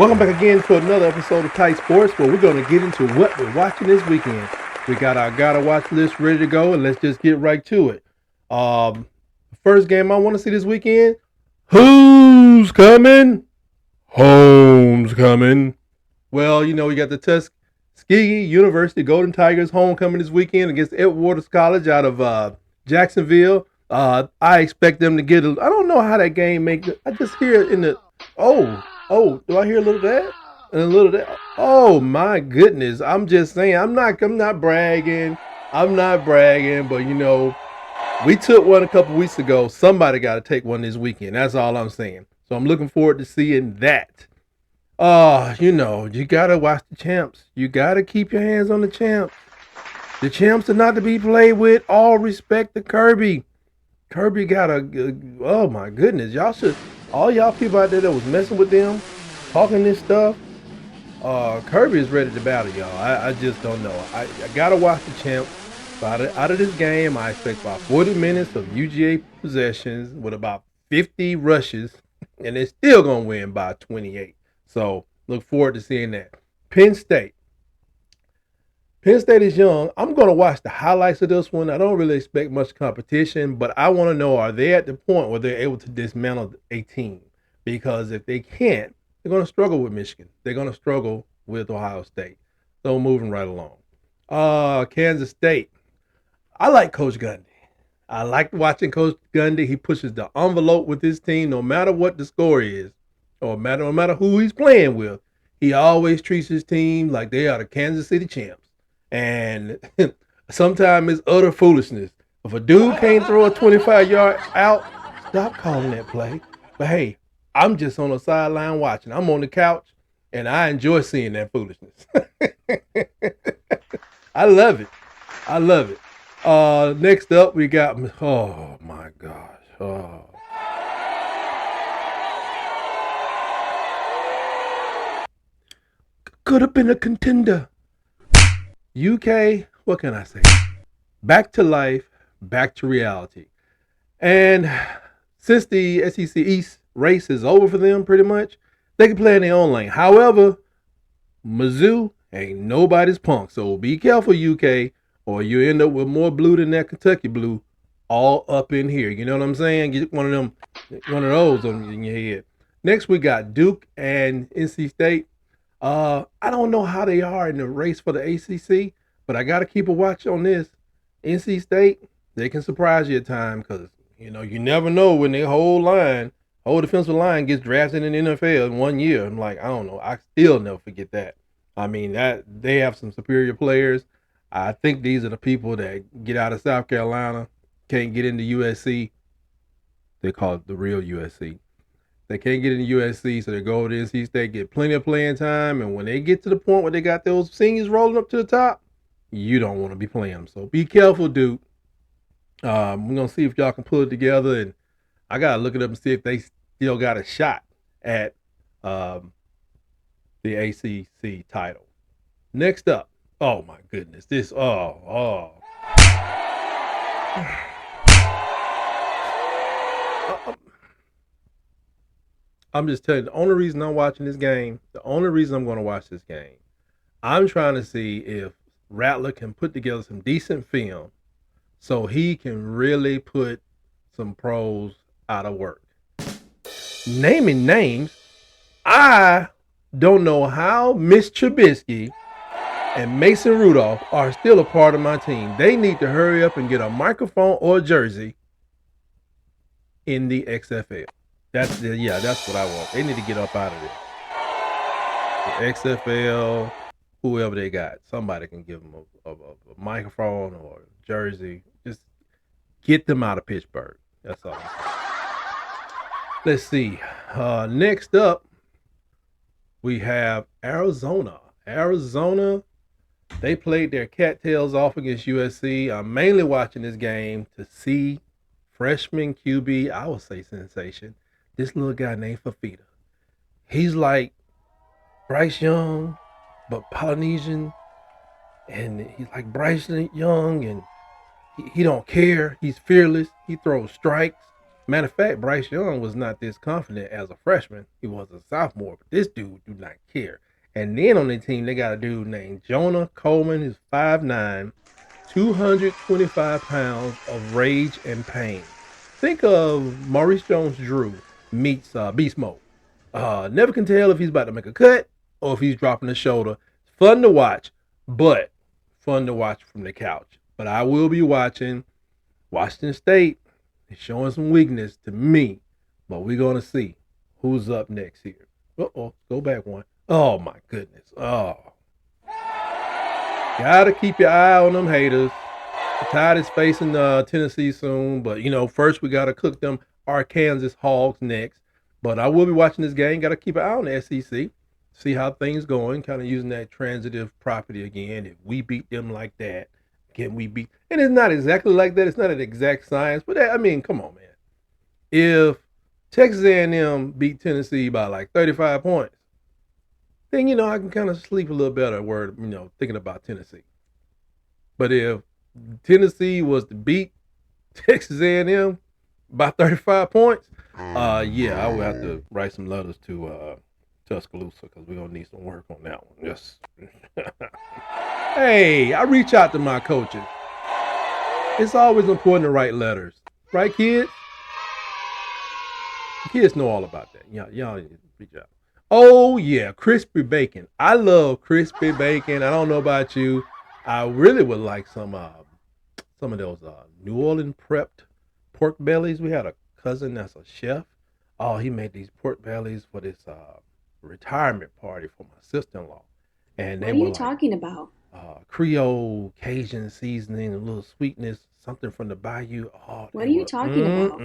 Welcome back again to another episode of Tight Sports, where we're going to get into what we're watching this weekend. We got our gotta watch list ready to go, and let's just get right to it. First game I want to see this weekend. Who's coming? Home's coming. Well, you know, we got the Tuskegee University Golden Tigers homecoming this weekend against Edgewater College out of Jacksonville. I expect them to get I don't know how that game makes it. I just hear it in the do I hear a little of that? And a little of that. Oh my goodness. I'm just saying, I'm not bragging. I'm not bragging, but you know, we took one a couple weeks ago. Somebody got to take one this weekend. That's all I'm saying. So I'm looking forward to seeing that. You know, you gotta watch the champs. You gotta keep your hands on the champs. The champs are not to be played with. All respect to Kirby. Kirby got oh my goodness. All y'all people out there that was messing with them, talking this stuff, Kirby is ready to battle y'all. I just don't know. I gotta watch the champs. Out of this game, I expect about 40 minutes of UGA possessions with about 50 rushes, and they're still gonna win by 28. So look forward to seeing that. Penn State. Penn State is young. I'm going to watch the highlights of this one. I don't really expect much competition, but I want to know, are they at the point where they're able to dismantle a team? Because if they can't, they're going to struggle with Michigan. They're going to struggle with Ohio State. So moving right along. Kansas State. I like Coach Gundy. I like watching Coach Gundy. He pushes the envelope with his team no matter what the score is, or no matter who he's playing with. He always treats his team like they are the Kansas City champs. And sometimes it's utter foolishness. If a dude can't throw a 25-yard out, stop calling that play. But hey, I'm just on the sideline watching. I'm on the couch, and I enjoy seeing that foolishness. I love it. I love it. Next up, we got, oh my gosh. Oh. Could have been a contender. UK, what can I say? Back to life, back to reality. And since the SEC East race is over for them pretty much, they can play in their own lane. However, Mizzou ain't nobody's punk. So be careful, UK, or you end up with more blue than that Kentucky blue all up in here. You know what I'm saying? Get one of those in your head. Next, we got Duke and NC State. I don't know how they are in the race for the ACC, but I got to keep a watch on this. NC State, they can surprise you at times because, you know, you never know when their whole defensive line gets drafted in the NFL in 1 year. I'm like, I don't know. I still never forget that. I mean, that they have some superior players. I think these are the people that get out of South Carolina, can't get into USC. They call it the real USC. They can't get into USC, so they go over to NC State, get plenty of playing time, and when they get to the point where they got those seniors rolling up to the top, you don't want to be playing them. So be careful, Duke. We're going to see if y'all can pull it together, and I got to look it up and see if they still got a shot at the ACC title. Next up, oh my goodness, I'm just telling you, the only reason I'm watching this game, the only reason I'm going to watch this game, I'm trying to see if Rattler can put together some decent film so he can really put some pros out of work. Naming names, I don't know how Miss Trubisky and Mason Rudolph are still a part of my team. They need to hurry up and get a microphone or a jersey in the XFL. That's what I want. They need to get up out of there. The XFL, whoever they got, somebody can give them a microphone or a jersey. Just get them out of Pittsburgh. That's all. Let's see. Next up, we have Arizona. Arizona, they played their cattails off against USC. I'm mainly watching this game to see freshman QB, I would say sensation, this little guy named Fafita. He's like Bryce Young, but Polynesian, and he's like Bryce Young, and he don't care. He's fearless. He throws strikes. Matter of fact, Bryce Young was not this confident as a freshman. He was a sophomore, but this dude do not care. And then on the team, they got a dude named Jonah Coleman, who's 5'9", 225 pounds of rage and pain. Think of Maurice Jones-Drew meets Beast Mode. Never can tell if he's about to make a cut or if he's dropping a shoulder. It's fun to watch, but fun to watch from the couch. But I will be watching Washington State. It's showing some weakness to me, but we're going to see who's up next here. Uh-oh, go back one. Oh, my goodness. Oh. Got to keep your eye on them haters. The Tide is facing Tennessee soon, but, first we got to cook them Arkansas Hogs next. But I will be watching this game. Got to keep an eye on the SEC, see how things going, kind of using that transitive property again. If we beat them like that, can we beat? And it's not exactly like that. It's not an exact science, but come on, man. If Texas A&M beat Tennessee by like 35 points, then I can kind of sleep a little better. Thinking about Tennessee. But if Tennessee was to beat Texas A&M by 35 points, yeah, I would have to write some letters to Tuscaloosa because we're gonna need some work on that one. Yes. Hey, I reach out to my coaches. It's always important to write letters, right, kids? Kids know all about that. Y'all reach out. Oh yeah, crispy bacon. I love crispy bacon. I don't know about you. I really would like some of those New Orleans prepped pork bellies. We had a cousin that's a chef. Oh, he made these pork bellies for this retirement party for my sister-in-law. And they What are were you like talking about? Creole Cajun seasoning, a little sweetness, something from the bayou. Oh, What they are you were talking about?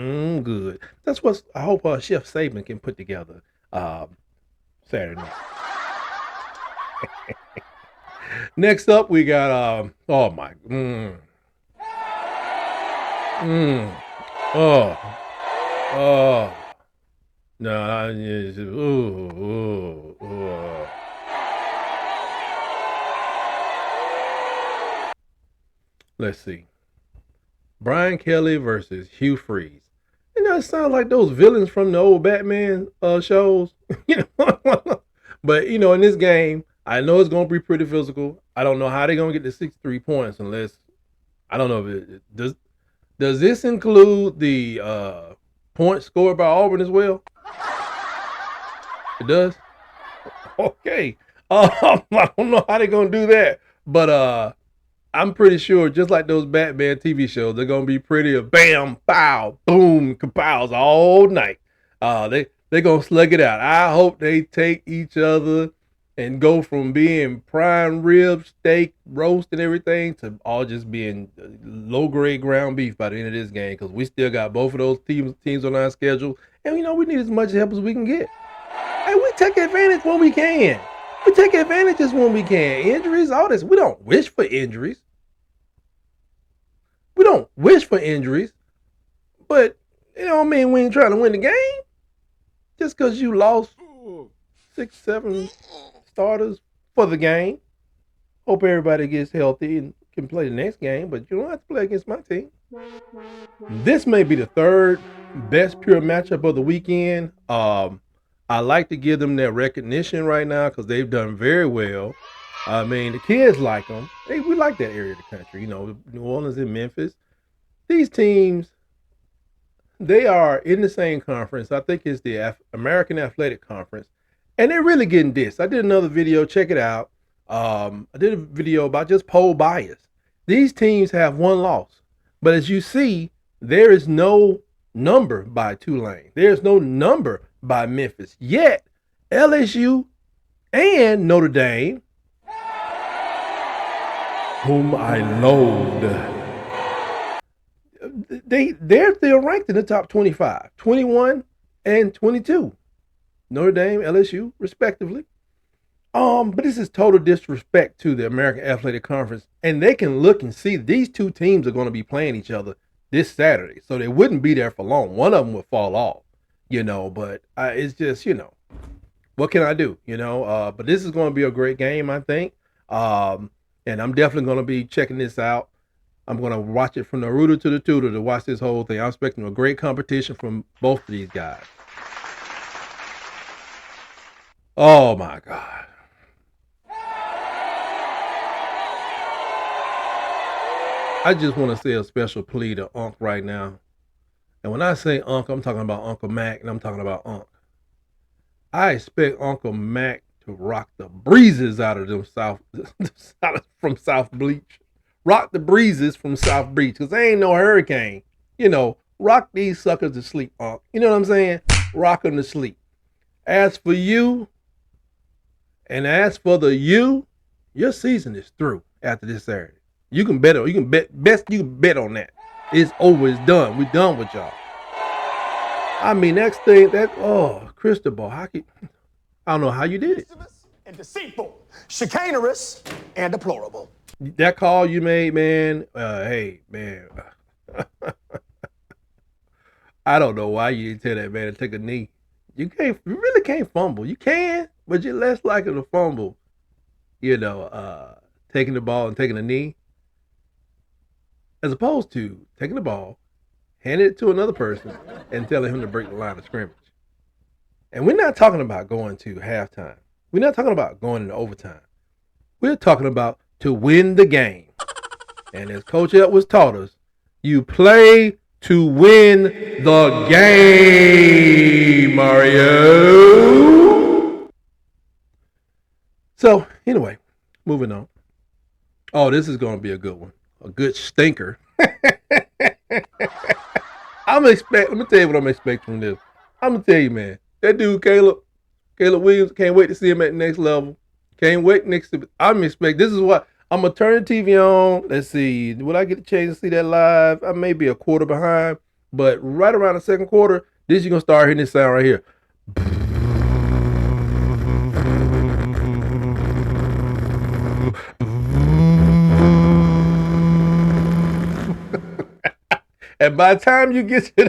good. That's what I hope Chef Saban can put together Saturday night. Next up, we got oh my, oh, oh, no, let's see. Brian Kelly versus Hugh Freeze. It sounds like those villains from the old Batman shows. But in this game, I know it's gonna be pretty physical. I don't know how they're gonna get the 63 points unless I don't know if it does. Does this include the points scored by Auburn as well? It does. Okay. I don't know how they're gonna do that, but I'm pretty sure, just like those Batman TV shows, they're gonna be pretty bam, pow, boom, kapows all night. They gonna slug it out. I hope they take each other and go from being prime rib, steak, roast, and everything to all just being low grade ground beef by the end of this game because we still got both of those teams on our schedule, and we need as much help as we can get. Hey, we take advantage when we can. We take advantages when we can. Injuries, all this. We don't wish for injuries. We don't wish for injuries, but we ain't trying to win the game just because you lost 6, 7 starters for the game. Hope everybody gets healthy and can play the next game, but you don't have to play against my team. This may be the third best pure matchup of the weekend. I like to give them their recognition right now because they've done very well. I mean, the kids like them. We like that area of the country. New Orleans and Memphis. These teams, they are in the same conference. I think it's the American Athletic Conference. And they're really getting dissed. I did another video. Check it out. I did a video about just poll bias. These teams have one loss. But as you see, there is no number by Tulane. There's no number by Memphis. Yet, LSU and Notre Dame, whom I loathe, they're still ranked in the top 25, 21 and 22. Notre Dame, LSU, respectively. But this is total disrespect to the American Athletic Conference, and they can look and see these two teams are going to be playing each other this Saturday, so they wouldn't be there for long. One of them would fall off, but it's just, what can I do, but this is going to be a great game, I think, and I'm definitely going to be checking this out. I'm going to watch it from the rooter to the tutor to watch this whole thing. I'm expecting a great competition from both of these guys. Oh my God. I just want to say a special plea to Unc right now. And when I say Unc, I'm talking about Uncle Mac and I'm talking about Unc. I expect Uncle Mac to rock the breezes out of them from South Beach. Rock the breezes from South Beach, because they ain't no hurricane. Rock these suckers to sleep, Unc. You know what I'm saying? Rock them to sleep. As for you, and as for your season is through after this Saturday. You can bet on that. It's over, it's done. We're done with y'all. I mean, next thing Cristobal, I don't know how you did it. And deceitful, chicanerous, and deplorable. That call you made, man. Hey, man. I don't know why you didn't tell that man to take a knee. You really can't fumble. You can, but you're less likely to fumble. Taking the ball and taking a knee, as opposed to taking the ball, handing it to another person, and telling him to break the line of scrimmage. And we're not talking about going to halftime. We're not talking about going into overtime. We're talking about to win the game. And as Coach Edwards taught us, you play to win the game, Mario. So, anyway, moving on. Oh, this is going to be a good one. A good stinker. Let me tell you what I'm expecting from this. I'm going to tell you, man. That dude, Caleb Williams, can't wait to see him at the next level. Can't wait this is what, I'm going to turn the TV on. Let's see. Will I get a chance to see that live? I may be a quarter behind, but right around the second quarter, you're going to start hearing this sound right here. And by the time you get to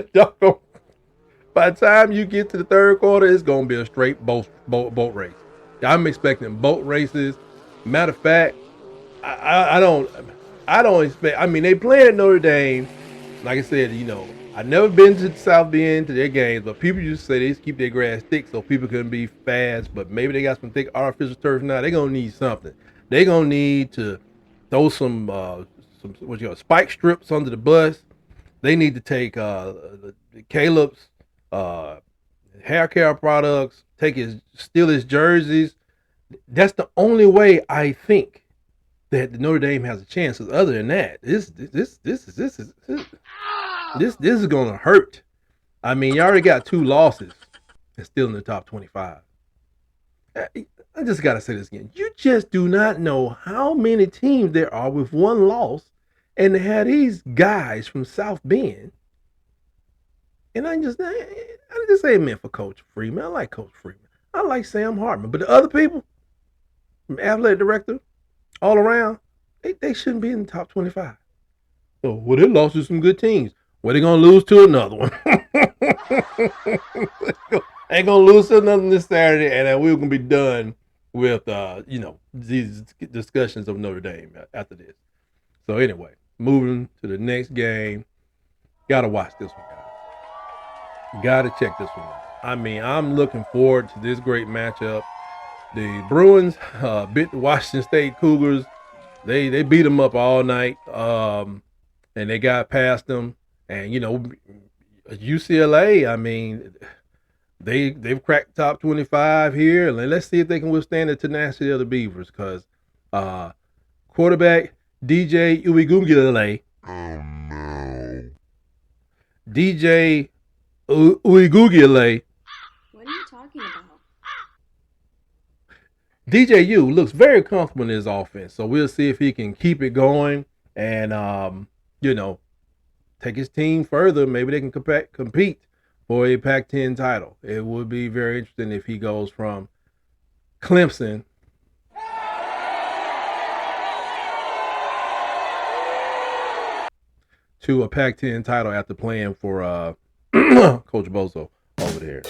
the third quarter, it's gonna be a straight boat race. I'm expecting boat races. Matter of fact, I don't expect. I mean, they play at Notre Dame. Like I said, I've never been to the South Bend to their games, but people used to say they just keep their grass thick so people couldn't be fast. But maybe they got some thick artificial turf now. They're gonna need something. They're gonna need to throw some spike strips under the bus. They need to take Caleb's hair care products, steal his jerseys. That's the only way I think that the Notre Dame has a chance. Other than that, this is gonna hurt. I mean, you already got 2 losses and still in the top 25. I just gotta say this again. You just do not know how many teams there are with 1 loss, and they have these guys from South Bend. And I just say amen for Coach Freeman. I like Coach Freeman. I like Sam Hartman. But the other people, from athletic director, all around, they shouldn't be in the top 25. So, well, they lost to some good teams. Well, they're going to lose to another one. They're going to lose to another one this Saturday, and then we're going to be done with, these discussions of Notre Dame after this. So, anyway, moving to the next game. Got to watch this one, guys. Got to check this one out. I mean, I'm looking forward to this great matchup. The Bruins beat the Washington State Cougars. They beat them up all night, and they got past them. And UCLA, I mean, they've cracked top 25 here, and let's see if they can withstand the tenacity of the Beavers. Because quarterback DJ Uiagalelei. Oh no. DJ Uiagalelei. What are you talking about? DJU looks very comfortable in his offense, so we'll see if he can keep it going and take his team further. Maybe they can compete for a Pac-10 title. It would be very interesting if he goes from Clemson to a Pac-10 title after playing for Coach Bozo over there.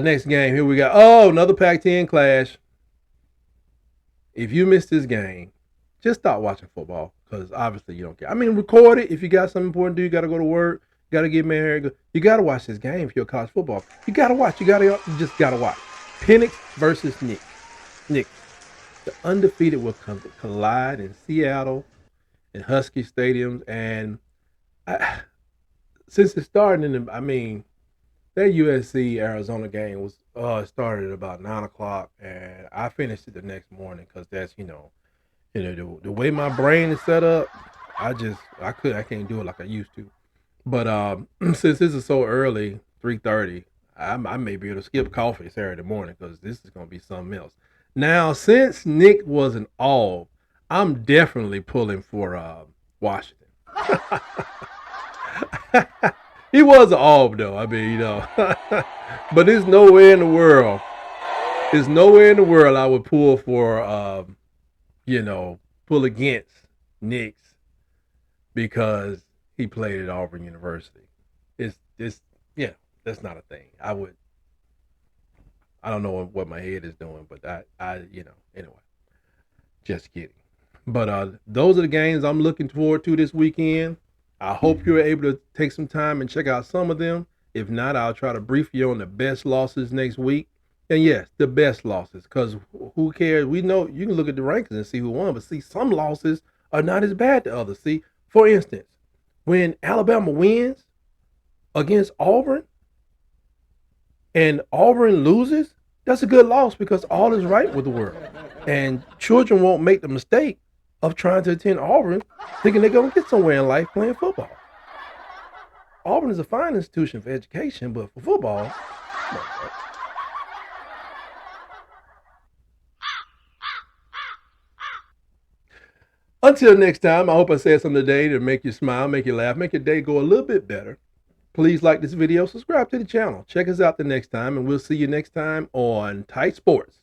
Next game, here we go. Oh, another Pac-10 clash. If you missed this game, just stop watching football because obviously you don't care. I mean, record it if you got something important to do. You got to go to work. You got to get married. You got to watch this game if you're college football. You got to watch. You just got to watch. Penix versus Nick. Nick, the undefeated will collide in Seattle in Husky stadiums, and since it started I mean, that USC Arizona game was it started at about 9 o'clock, and I finished it the next morning because that's the way my brain is set up. I can't do it like I used to. But since this is so early, 3:30, I may be able to skip coffee Saturday morning because this is gonna be something else. Now, since Nick was an all, I'm definitely pulling for Washington. He was an all though. I mean, but there's nowhere in the world. There's nowhere in the world I would pull for, pull against Nick's because he played at Auburn University. It's yeah, that's not a thing. I don't know what my head is doing, but anyway, just kidding. But those are the games I'm looking forward to this weekend. I hope you're able to take some time and check out some of them. If not, I'll try to brief you on the best losses next week. And yes, the best losses, because who cares? We know you can look at the rankings and see who won, but see, some losses are not as bad as others. See, for instance, when Alabama wins against Auburn and Auburn loses, that's a good loss because all is right with the world. And children won't make the mistake of trying to attend Auburn thinking they're going to get somewhere in life playing football. Auburn is a fine institution for education, but for football, no. Until next time, I hope I said something today to make you smile, make you laugh, make your day go a little bit better. Please like this video, subscribe to the channel. Check us out the next time, and we'll see you next time on Tight Sports.